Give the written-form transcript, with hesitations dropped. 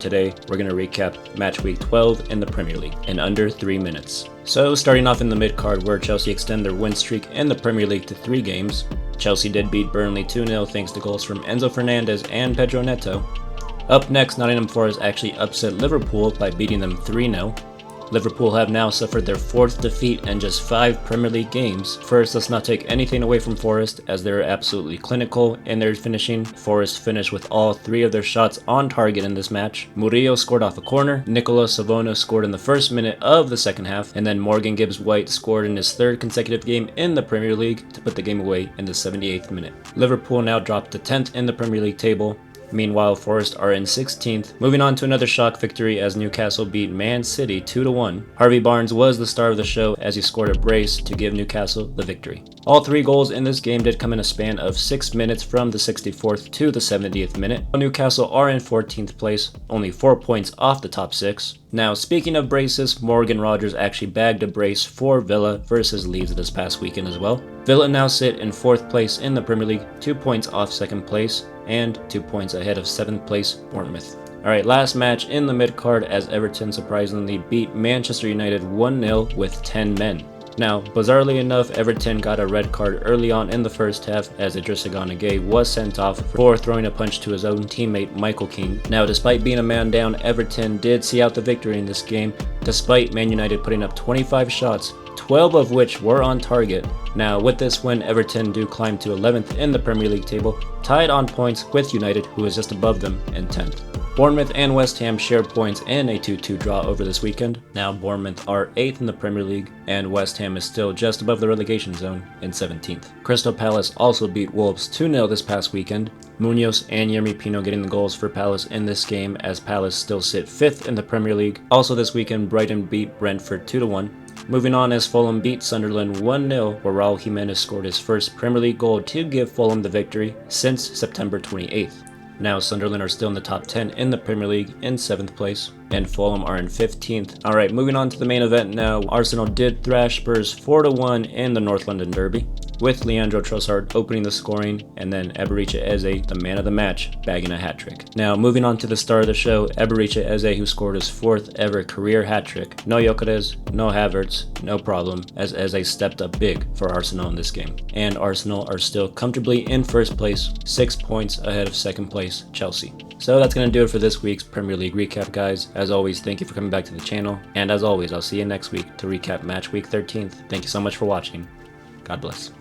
Today, we're going to recap match week 12 in the Premier League in under 3 minutes. So, starting off in the mid-card where Chelsea extend their win streak in the Premier League to 3 games. Chelsea did beat Burnley 2-0 thanks to goals from Enzo Fernandez and Pedro Neto. Up next, Nottingham Forest actually upset Liverpool by beating them 3-0. Liverpool have now suffered their 4th defeat in just 5 Premier League games. First, let's not take anything away from Forest as they're absolutely clinical in their finishing. Forest finished with all 3 of their shots on target in this match. Murillo scored off a corner, Nicola Savona scored in the first minute of the second half, and then Morgan Gibbs-White scored in his 3rd consecutive game in the Premier League to put the game away in the 78th minute. Liverpool now dropped to 10th in the Premier League table. Meanwhile, Forest are in 16th. Moving on to another shock victory as Newcastle beat Man City 2-1. Harvey Barnes was the star of the show as he scored a brace to give Newcastle the victory. All 3 goals in this game did come in a span of 6 minutes from the 64th to the 70th minute. Newcastle are in 14th place, only 4 points off the top 6. Now, speaking of braces, Morgan Rogers actually bagged a brace for Villa versus Leeds this past weekend as well. Villa now sit in 4th place in the Premier League, 2 points off 2nd place, and 2 points ahead of 7th place Bournemouth. Alright, last match in the mid-card as Everton surprisingly beat Manchester United 1-0 with 10 men. Now, bizarrely enough, Everton got a red card early on in the first half as Idrissa Gana Gueye was sent off for throwing a punch to his own teammate Michael Keane. Now, despite being a man down, Everton did see out the victory in this game, despite Man United putting up 25 shots, 12 of which were on target. Now, with this win, Everton do climb to 11th in the Premier League table, tied on points with United, who is just above them in 10th. Bournemouth and West Ham shared points in a 2-2 draw over this weekend. Now, Bournemouth are 8th in the Premier League, and West Ham is still just above the relegation zone in 17th. Crystal Palace also beat Wolves 2-0 this past weekend. Munoz and Yermi Pino getting the goals for Palace in this game as Palace still sit 5th in the Premier League. Also this weekend, Brighton beat Brentford 2-1. Moving on as Fulham beat Sunderland 1-0 where Raul Jimenez scored his first Premier League goal to give Fulham the victory since September 28th. Now Sunderland are still in the top 10 in the Premier League in 7th place, and Fulham are in 15th. Alright, moving on to the main event now. Arsenal did thrash Spurs 4-1 in the North London Derby, with Leandro Trossard opening the scoring, and then Eberechi Eze, the man of the match, bagging a hat-trick. Now, moving on to the star of the show, Eberechi Eze, who scored his 4th ever career hat-trick. No Gyökeres, no Havertz, no problem, as Eze stepped up big for Arsenal in this game. And Arsenal are still comfortably in 1st place, 6 points ahead of 2nd place Chelsea. So that's going to do it for this week's Premier League recap, guys. As always, thank you for coming back to the channel, and as always, I'll see you next week to recap match week 13th. Thank you so much for watching. God bless.